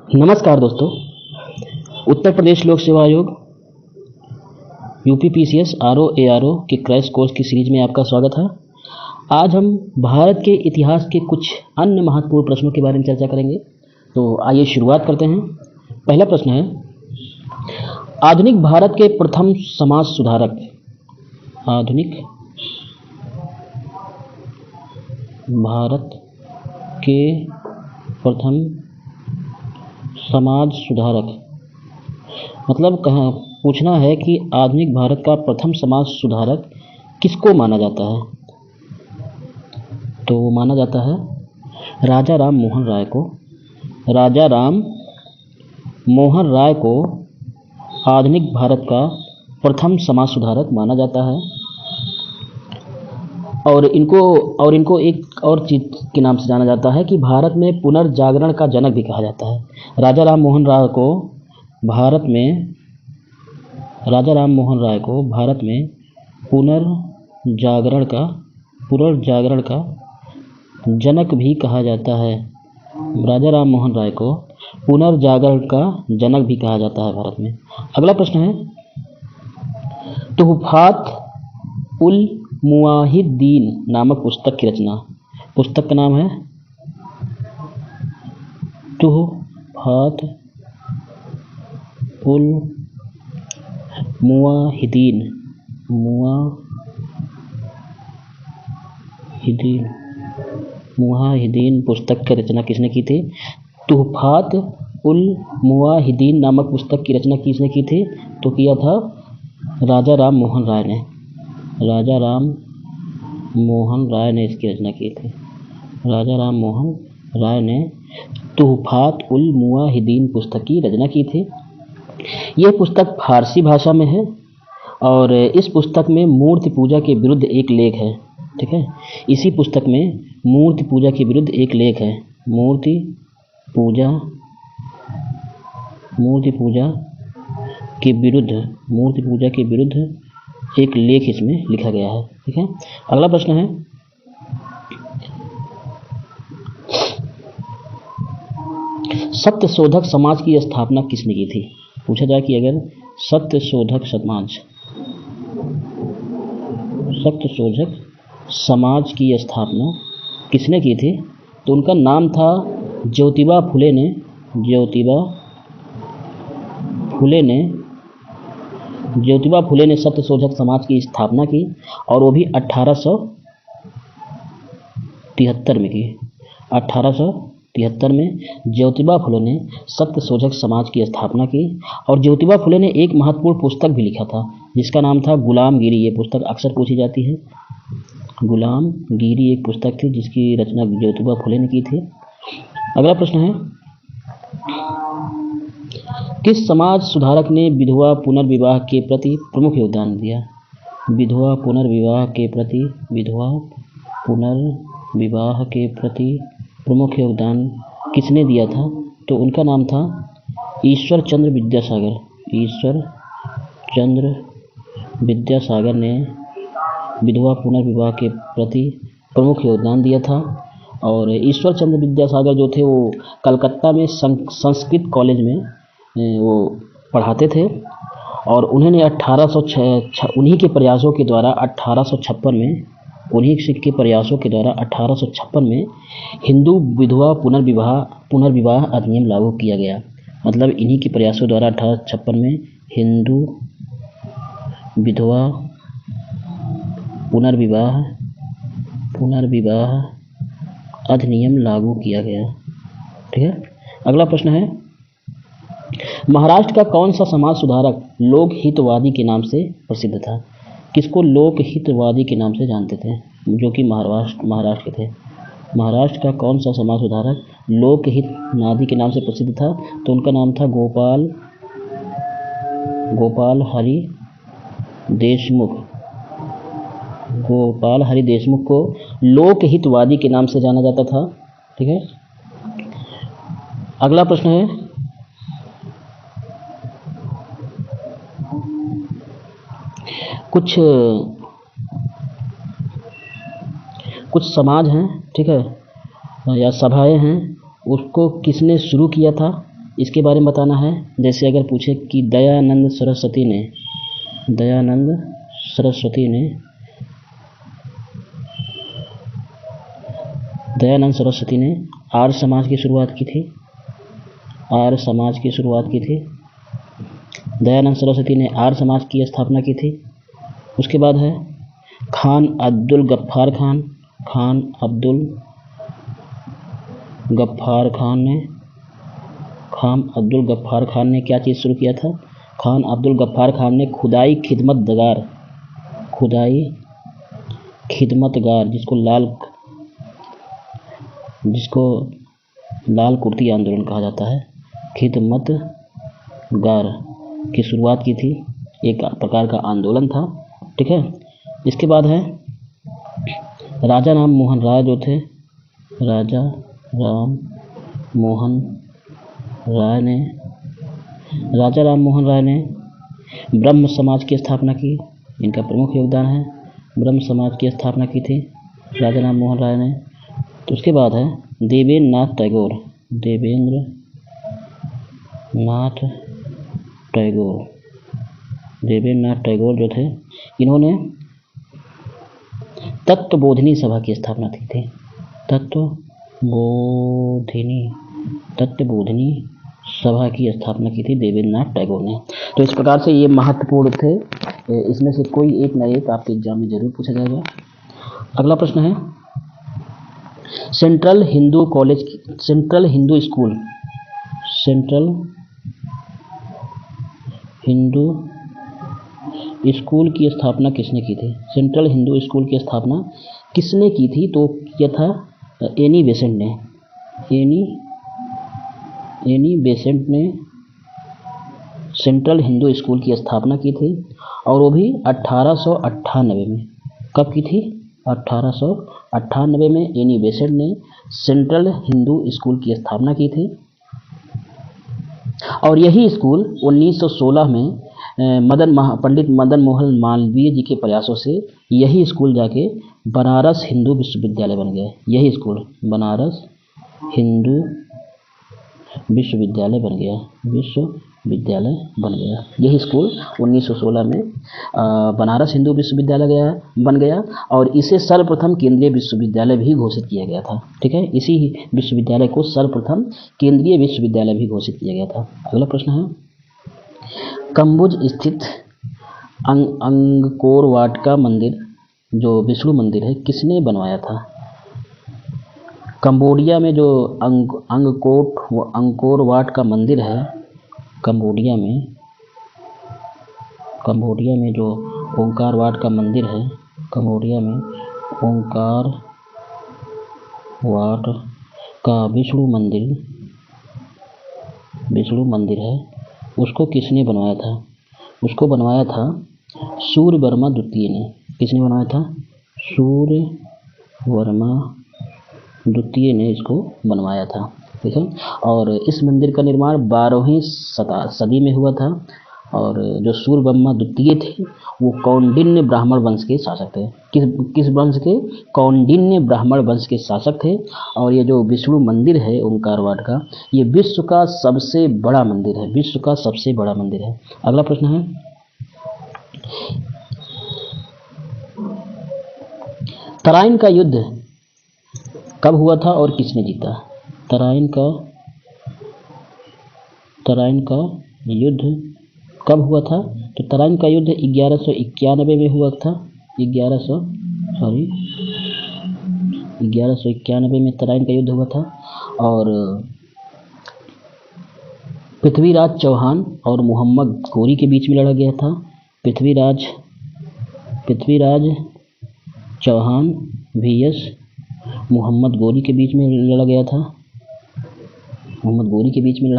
नमस्कार दोस्तों। उत्तर प्रदेश लोक सेवा आयोग यूपीपीसीएस आरओ एआरओ के क्रैश कोर्स की सीरीज में आपका स्वागत है। आज हम भारत के इतिहास के कुछ अन्य महत्वपूर्ण प्रश्नों के बारे में चर्चा करेंगे। तो आइए शुरुआत करते हैं। पहला प्रश्न है, आधुनिक भारत के प्रथम समाज सुधारक। आधुनिक भारत के प्रथम समाज सुधारक, मतलब कहाँ पूछना है कि आधुनिक भारत का प्रथम समाज सुधारक किसको माना जाता है। तो वो माना जाता है राजा राम मोहन राय को। राजा राम मोहन राय को आधुनिक भारत का प्रथम समाज सुधारक माना जाता है। और इनको एक और चीज़ के नाम से जाना जाता है कि भारत में पुनर्जागरण का जनक भी कहा जाता है। राजा राम मोहन राय को भारत में पुनर्जागरण का जनक भी कहा जाता है। राजा राम मोहन राय को पुनर्जागरण का जनक भी कहा जाता है भारत में। अगला प्रश्न है, तुहफात उल मुवाहिदीन नामक पुस्तक की रचना। पुस्तक का नाम है तुहफात उल मुवाहिदीन। मुवाहिदीन पुस्तक की रचना किसने की थी? तुहफात उल मुवाहिदीन नामक पुस्तक की रचना किसने की थी? तो किया था राजा राम मोहन राय ने। राजा राम मोहन राय ने इसकी रचना की थी। राजा राम मोहन राय ने तुहफात उल मुवाहिदीन पुस्तक की रचना की थी। यह पुस्तक फारसी भाषा में है और इस पुस्तक में मूर्ति पूजा के विरुद्ध एक लेख है। ठीक है, इसी पुस्तक में मूर्ति पूजा के विरुद्ध एक लेख है। मूर्ति पूजा के विरुद्ध एक लेख इसमें लिखा गया है। ठीक है, अगला प्रश्न है, सत्यशोधक समाज की स्थापना किसने की थी? पूछा जाए कि अगर सत्यशोधक समाज की स्थापना किसने की थी? तो उनका नाम था ज्योतिबा फुले ने। ज्योतिबा फुले ने सत्यशोधक समाज की स्थापना की और वो भी 1873 में की। 1873 में ज्योतिबा फुले ने सत्यशोधक समाज की स्थापना की और ज्योतिबा फुले ने एक महत्वपूर्ण पुस्तक भी लिखा था जिसका नाम था गुलामगिरी। ये पुस्तक अक्सर पूछी जाती है। गुलामगिरी एक पुस्तक थी जिसकी रचना ज्योतिबा फुले ने की थी। अगला प्रश्न है, किस समाज सुधारक ने विधवा पुनर्विवाह के प्रति प्रमुख योगदान दिया? विधवा पुनर्विवाह के प्रति प्रमुख योगदान किसने दिया था? तो उनका नाम था ईश्वर चंद्र विद्यासागर ने विधवा पुनर्विवाह के प्रति प्रमुख योगदान दिया था। और ईश्वर चंद्र विद्यासागर जो थे वो कलकत्ता में संस्कृत कॉलेज में वो पढ़ाते थे और उन्होंने उन्हीं के प्रयासों के द्वारा 1856 में हिंदू विधवा पुनर्विवाह अधिनियम लागू किया गया। मतलब इन्हीं के प्रयासों द्वारा 1856 में हिंदू विधवा पुनर्विवाह अधिनियम लागू किया गया। ठीक है, अगला प्रश्न है, महाराष्ट्र का कौन सा समाज सुधारक लोक हितवादी के नाम से प्रसिद्ध था? किसको लोक हितवादी के नाम से जानते थे जो कि महाराष्ट्र के थे? महाराष्ट्र का कौन सा समाज सुधारक लोक हितवादी के नाम से प्रसिद्ध था? तो उनका नाम था गोपाल हरि देशमुख। गोपाल हरि देशमुख को लोक हितवादी के नाम से जाना जाता था। ठीक है, अगला प्रश्न है, कुछ समाज हैं, ठीक है, या सभाएं हैं, उसको किसने शुरू किया था? इसके बारे में बताना है। जैसे अगर पूछे कि दयानंद सरस्वती ने आर्य समाज की शुरुआत की थी। दयानंद सरस्वती ने आर्य समाज की स्थापना की थी। उसके बाद है खान अब्दुल गफ्फार खान ने क्या चीज़ शुरू किया था? खान अब्दुल गफ्फार खान ने खुदाई खिदमतगार जिसको लाल कुर्ती आंदोलन कहा जाता है, खिदमतगार की शुरुआत की थी। एक प्रकार का आंदोलन था, ठीक है। इसके बाद है राजा राम मोहन राय जो थे, राजा राम मोहन राय ने ब्रह्म समाज की स्थापना की। इनका प्रमुख योगदान है, ब्रह्म समाज की स्थापना की थी राजा राम मोहन राय ने। तो उसके बाद है देवेंद्र नाथ टैगोर जो थे, इन्होंने तत्वबोधिनी सभा की स्थापना की थी। तत्वबोधिनी सभा की स्थापना की थी देवेंद्र नाथ टैगोर ने। तो इस प्रकार से ये महत्वपूर्ण थे। इसमें से कोई एक ना एक आपके एग्जाम में जरूर पूछा जाएगा। अगला प्रश्न है सेंट्रल हिंदू स्कूल की स्थापना किसने की थी? सेंट्रल हिंदू स्कूल की स्थापना किसने की थी? तो यह था एनी बेसेंट ने सेंट्रल हिंदू स्कूल की स्थापना की थी, और वो भी 1898 में। कब की थी? 1898 में एनी बेसेंट ने सेंट्रल हिंदू स्कूल की स्थापना की थी। और यही स्कूल 1916 में पंडित मदन मोहन मालवीय जी के प्रयासों से यही स्कूल जाके बनारस हिंदू विश्वविद्यालय बन गया। यही स्कूल बनारस हिंदू विश्वविद्यालय बन गया। यही स्कूल 1916 में बनारस हिंदू विश्वविद्यालय बन गया, और इसे सर्वप्रथम केंद्रीय विश्वविद्यालय भी घोषित किया गया था, ठीक है। इसी विश्वविद्यालय को सर्वप्रथम केंद्रीय विश्वविद्यालय भी घोषित किया गया था। अगला प्रश्न है कम्बुज स्थित अंगकोर वाट का मंदिर, जो विष्णु मंदिर है, किसने बनवाया था? कंबोडिया में जो अंगकोर वाट का मंदिर है, कंबोडिया में जो ओंकार वाट का मंदिर है, कंबोडिया में ओंकार वाट का विष्णु मंदिर है, उसको किसने बनवाया था? उसको बनवाया था सूर्यवर्मा द्वितीय ने। किसने बनवाया था? सूर्यवर्मा द्वितीय ने इसको बनवाया था, ठीक है। और इस मंदिर का निर्माण 12वीं सदी में हुआ था, और जो सूर्यवर्मा द्वितीय थे वो कौंडिन्य ब्राह्मण वंश के शासक थे। किस वंश के? कौंडिन्य ब्राह्मण वंश के शासक थे। और ये जो विष्णु मंदिर है ओंकार वाट का, ये विश्व का सबसे बड़ा मंदिर है। अगला प्रश्न है तराइन का युद्ध कब हुआ था और किसने जीता? तराइन का युद्ध कब हुआ था? तो तराइन का युद्ध 1191 में हुआ था। 1191 में तराइन का युद्ध हुआ था, और पृथ्वीराज चौहान और मोहम्मद गोरी के बीच में लड़ा गया था। पृथ्वीराज चौहान vs मोहम्मद गोरी के बीच में लड़ा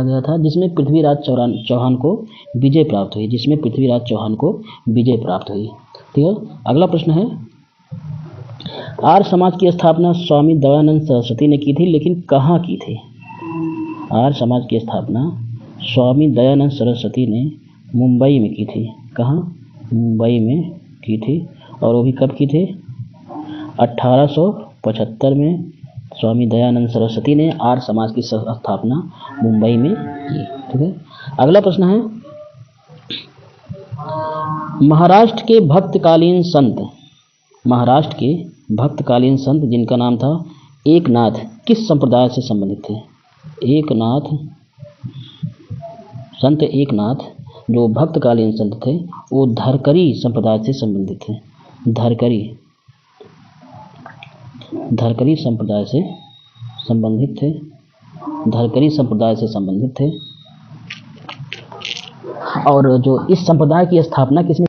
गया था, जिसमें पृथ्वीराज चौहान को विजय प्राप्त हुई। ठीक है। अगला प्रश्न है आर्य समाज की स्थापना स्वामी दयानंद सरस्वती ने की थी, लेकिन कहाँ की थी? आर्य समाज की स्थापना स्वामी दयानंद सरस्वती ने मुंबई में की थी। कहाँ? मुंबई में की थी। और वो भी कब की थी? 1875 में स्वामी दयानंद सरस्वती ने आर्य समाज की स्थापना मुंबई में की। ठीक है, अगला प्रश्न है, महाराष्ट्र के भक्तकालीन संत जिनका नाम था एकनाथ, किस संप्रदाय से संबंधित थे? संत एकनाथ जो भक्तकालीन संत थे वो धरकरी संप्रदाय से संबंधित थे। धरकरी संप्रदाय से संबंधित थे। और जो इस संप्रदाय की स्थापना किसने